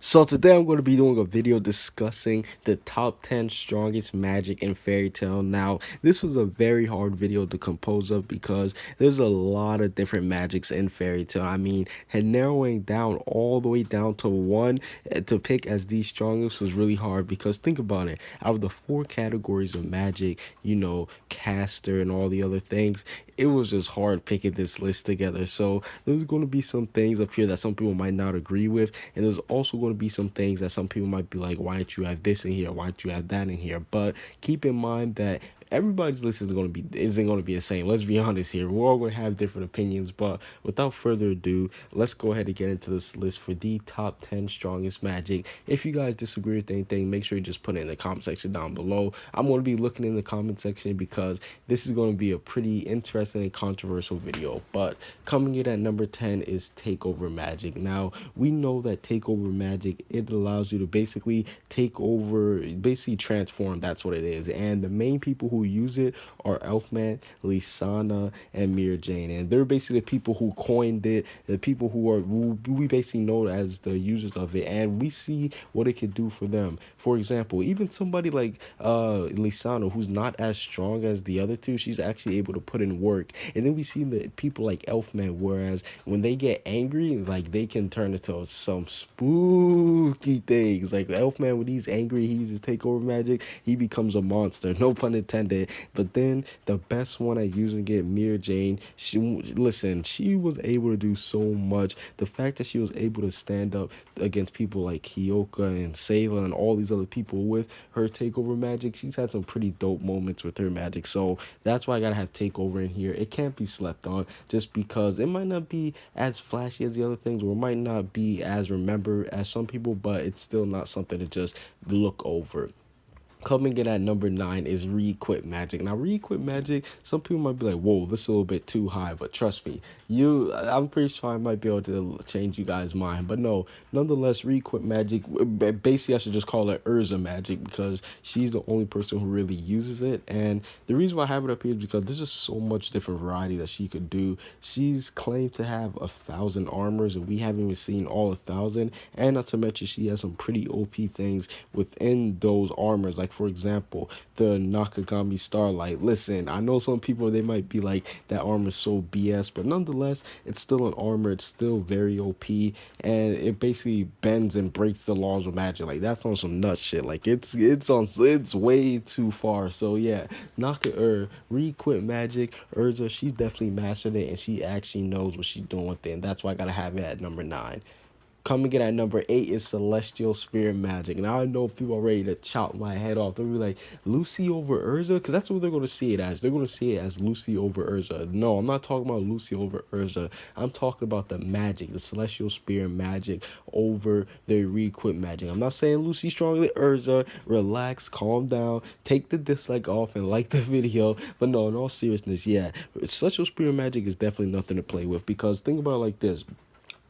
So today I'm going to be doing a video discussing the top 10 strongest magic in fairy tale. Now, this was a very hard video to compose of because there's a lot of different magics in fairy tale. I mean, and narrowing down all the way down to one to pick as the strongest was really hard because think about it. Out of the four categories of magic, caster and all the other things, it was just hard picking this list together. So there's going to be some things up here that some people might not agree with, and there's also going to be some things that some people might be like, why don't you have this in here? Why don't you have that in here? But keep in mind that everybody's list isn't going to be the same. Let's be honest here. We're all going to have different opinions, but without further ado, let's go ahead and get into this list for the top 10 strongest magic. If you guys disagree with anything, make sure you just put it in the comment section down below. I'm going to be looking in the comment section because this is going to be a pretty interesting and controversial video. But coming in at number 10 is Takeover Magic. Now, we know that Takeover Magic, it allows you to basically take over, basically transform. That's what it is. And the main people who use it are Elfman, Lysana, and Mira Jane. And they're basically the people who coined it, the people who we basically know as the users of it. And we see what it could do for them. For example, even somebody like Lysana, who's not as strong as the other two, she's actually able to put in work. And then we see the people like Elfman, whereas when they get angry, like they can turn into some spooky things. Like Elfman, when he's angry, he uses Takeover Magic, he becomes a monster. No pun intended. But then the best one at using it, Mira Jane, she was able to do so much. The fact that she was able to stand up against people like Kyoka and Sayla and all these other people with her Takeover Magic, she's had some pretty dope moments with her magic. So that's why I gotta have Takeover in here. It can't be slept on just because it might not be as flashy as the other things, or it might not be as remembered as some people, but it's still not something to just look over. Coming in at number 9 is Requip Magic. Now, Requip Magic, some people might be like, whoa, this is a little bit too high, but trust me, I'm pretty sure I might be able to change you guys' mind. But no, nonetheless, Requip Magic, basically I should just call it Urza Magic because she's the only person who really uses it. And the reason why I have it up here is because there's just so much different variety that she could do. She's claimed to have 1,000 armors, and we haven't even seen all 1,000. And not to mention, she has some pretty OP things within those armors, like for example, the Nakagami Starlight. Listen, I know some people, they might be like, that armor is so BS, but nonetheless, it's still an armor. It's still very OP, and it basically bends and breaks the laws of magic. Like that's on some nut shit. Like it's way too far. So yeah, Requip Magic, Urza, she's definitely mastered it, and she actually knows what she's doing with it, and that's why I gotta have it at number 9. Coming in at number 8 is Celestial Spirit Magic. Now, I know people are ready to chop my head off. They'll be like, Lucy over Urza? Because that's what they're going to see it as. They're going to see it as Lucy over Urza. No, I'm not talking about Lucy over Urza. I'm talking about the magic, the Celestial Spirit Magic over the Requip Magic. I'm not saying Lucy stronger than Urza. Relax, calm down, take the dislike off, and like the video. But no, in all seriousness, yeah, Celestial Spirit Magic is definitely nothing to play with because think about it like this.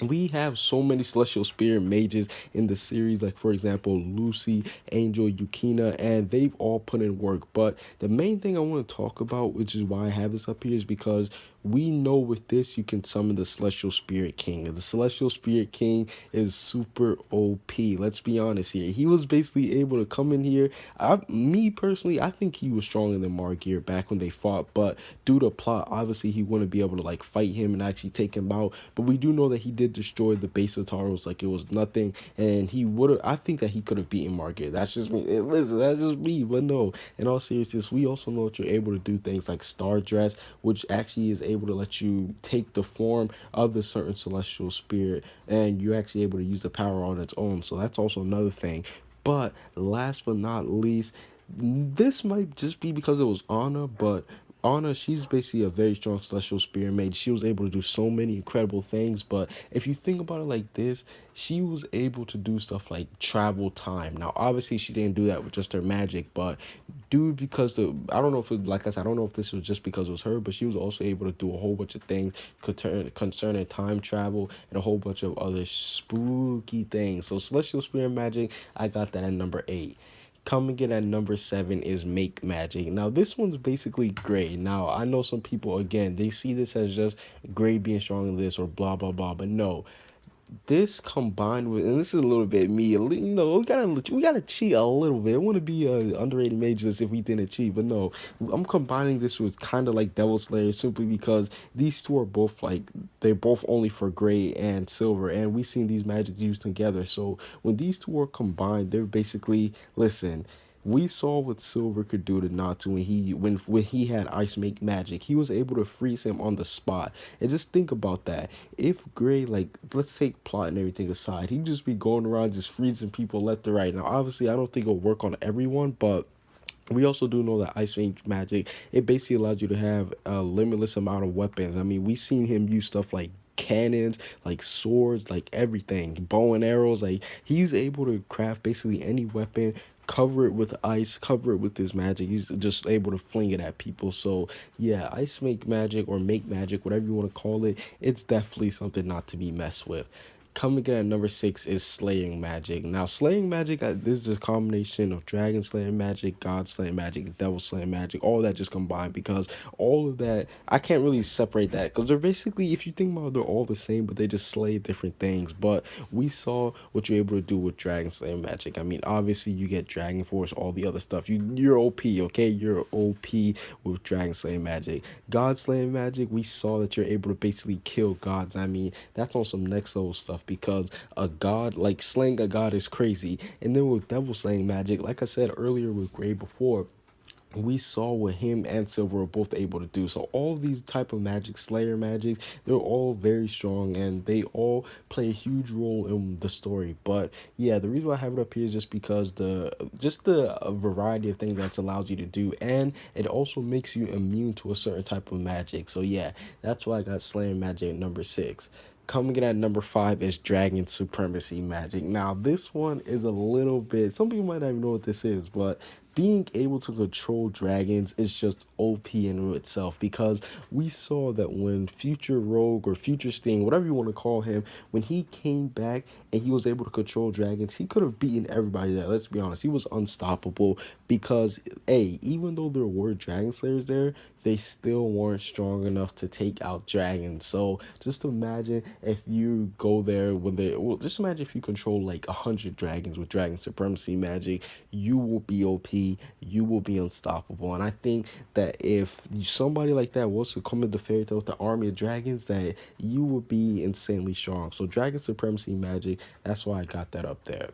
We have so many celestial spirit mages in the series, like for example Lucy, Angel, Yukina, and they've all put in work. But the main thing I want to talk about, which is why I have this up here, is because we know with this you can summon the Celestial Spirit King. And the Celestial Spirit King is super OP. Let's be honest here. He was basically able to come in here. Me personally, I think he was stronger than Margear back when they fought, but due to plot, obviously he wouldn't be able to like fight him and actually take him out. But we do know that he did destroy the base of Taros like it was nothing, and he would have. I think that he could have beaten Margear. That's just me. Listen, that's just me. But no, in all seriousness, we also know that you're able to do things like Star Dress, which actually is able to let you take the form of the certain celestial spirit, and you're actually able to use the power on its own. So that's also another thing. But last but not least, this might just be because it was Anna, but Anna, she's basically a very strong celestial spirit mage. She was able to do so many incredible things, but if you think about it like this, she was able to do stuff like travel time. Now, obviously, she didn't do that with just her magic, but I don't know if it, like I said, I don't know if this was just because it was her, but she was also able to do a whole bunch of things concerning time travel and a whole bunch of other spooky things. So, celestial spirit magic, I got that at number 8. Coming in at number 7 is Make Magic. Now, this one's basically gray. Now, I know some people, again, they see this as just gray being strong in this or blah, blah, blah. But no, This combined with, and this is a little bit me, we gotta cheat a little bit. I want to be underrated majors if we didn't cheat, but no, I'm combining this with kind of like Devil Slayer simply because these two are both like they're both only for gray and silver, and we've seen these magic used together. So when these two are combined, they're basically listen. We saw what Silver could do to Natsu when he had Ice Make Magic. He was able to freeze him on the spot. And just think about that. If Gray, like, let's take plot and everything aside, he'd just be going around just freezing people left and right. Now, obviously, I don't think it'll work on everyone, but we also do know that Ice Age Magic, it basically allows you to have a limitless amount of weapons. I mean, we've seen him use stuff like cannons, like swords, like everything, bow and arrows. Like, he's able to craft basically any weapon, cover it with ice, cover it with his magic. He's just able to fling it at people. So yeah, Ice Make Magic or Make Magic, whatever you want to call it, it's definitely something not to be messed with. Coming in at number six is Slaying Magic. Now, Slaying Magic, this is a combination of Dragon Slaying Magic, God Slaying Magic, Devil Slaying Magic, all that just combined because all of that, I can't really separate that because they're basically, if you think about it, they're all the same, but they just slay different things. But we saw what you're able to do with Dragon Slaying Magic. I mean, obviously, you get Dragon Force, all the other stuff. You're OP, okay? You're OP with Dragon Slaying Magic. God Slaying Magic, we saw that you're able to basically kill gods. I mean, that's on some next level stuff because a god, like slaying a god is crazy. And then with Devil Slaying Magic, like I said earlier with Gray before, we saw what him and Silver were both able to do. So all of these type of magic, Slayer magics, they're all very strong and they all play a huge role in the story. But yeah, the reason why I have it up here is just because the variety of things that allows you to do, and it also makes you immune to a certain type of magic. So yeah, that's why I got Slayer magic at number six. Coming in at number five is Dragon Supremacy Magic. Now, this one is a little bit, some people might not even know what this is, but being able to control dragons is just OP in itself because we saw that when Future Rogue or Future Sting, whatever you want to call him, when he came back and he was able to control dragons, he could have beaten everybody there. Let's be honest, he was unstoppable because, A, even though there were Dragon Slayers there, they still weren't strong enough to take out dragons. So just imagine if you go there when they, well, just imagine if you control like 100 dragons with Dragon Supremacy Magic, you will be OP, you will be unstoppable. And I think that if somebody like that was to come into Fairy Tail with the army of dragons, that you would be insanely strong. So Dragon Supremacy Magic, that's why I got that up there.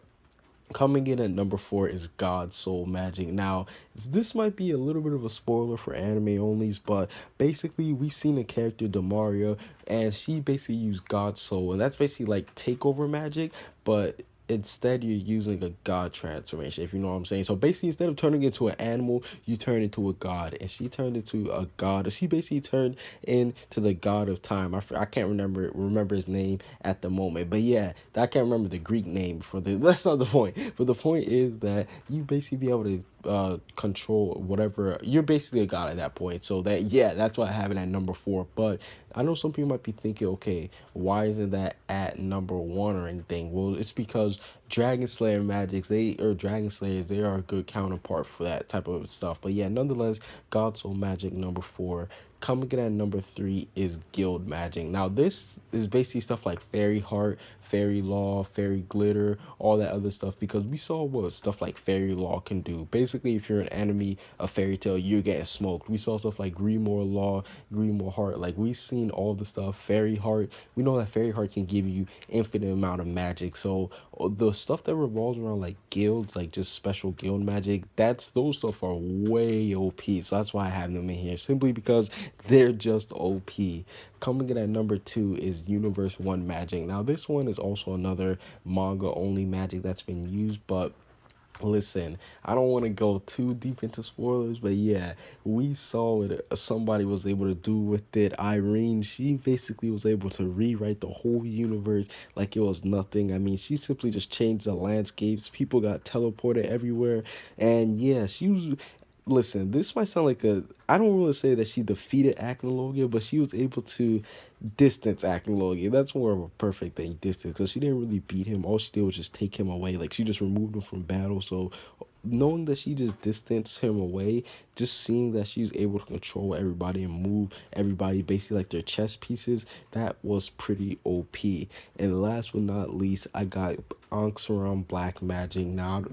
Coming in at number four is God Soul Magic. Now, this might be a little bit of a spoiler for anime onlys, but basically, we've seen a character, Demaria, and she basically used God Soul, and that's basically like takeover magic, but instead you're using a god transformation, if you know what I'm saying. So basically, instead of turning into an animal, you turn into a god, and she turned into a god. She basically turned into the god of time. I can't remember his name at the moment, but yeah, I can't remember the Greek name for the. That's not the point. But the point is that you basically be able to control whatever. You're basically a god at that point. So that, yeah, that's why I have it at number four. But I know some people might be thinking, okay, why isn't that at number one or anything? Well, it's because Dragon Slayer Magics, Dragon Slayers, they are a good counterpart for that type of stuff. But yeah, nonetheless, God Soul Magic number four. Coming in at number three is Guild Magic. Now, this is basically stuff like Fairy Heart, Fairy Law, Fairy Glitter, all that other stuff, because we saw what stuff like Fairy Law can do. Basically, if you're an enemy of Fairy Tail, you're getting smoked. We saw stuff like Grimoire Law, Grimoire Heart. Like, we've seen all the stuff. Fairy Heart, we know that Fairy Heart can give you infinite amount of magic. So the stuff that revolves around like guilds, like just special guild magic, those stuff are way OP. So that's why I have them in here, simply because they're just OP. Coming in at number two is Universe 1 Magic. Now, this one is also another manga only magic that's been used, but listen, I don't want to go too deep into spoilers, but yeah, we saw what somebody was able to do with it. Irene, she basically was able to rewrite the whole universe like it was nothing. I mean, she simply just changed the landscapes. People got teleported everywhere, and yeah, she was. Listen, this might sound like I don't want to say that she defeated Acnologia, but she was able to distance Acnologia. That's more of a perfect thing, distance, because she didn't really beat him. All she did was just take him away. Like, she just removed him from battle. So knowing that she just distanced him away, just seeing that she's able to control everybody and move everybody basically like their chess pieces, that was pretty OP. And last but not least, I got Sauron Black Magic. Now,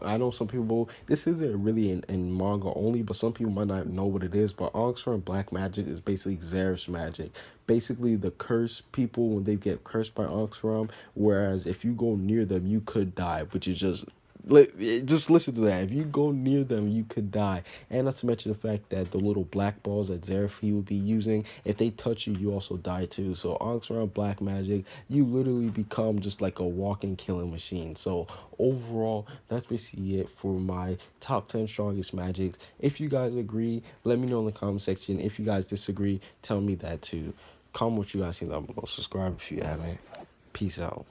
I know some people, this isn't really in manga only, but some people might not know what it is. But Sauron Black Magic is basically Xer's magic. Basically, the cursed people, when they get cursed by Sauron, whereas if you go near them, you could die, which is just listen to that. If you go near them, you could die. And not to mention the fact that the little black balls that Zerafi would be using, if they touch you, you also die too. So Oxron Black Magic, you literally become just like a walking killing machine. So overall, that's basically it for my top 10 strongest magics. If you guys agree, let me know in the comment section. If you guys disagree, tell me that too. Comment what you guys think down below. Subscribe if you haven't. Peace out.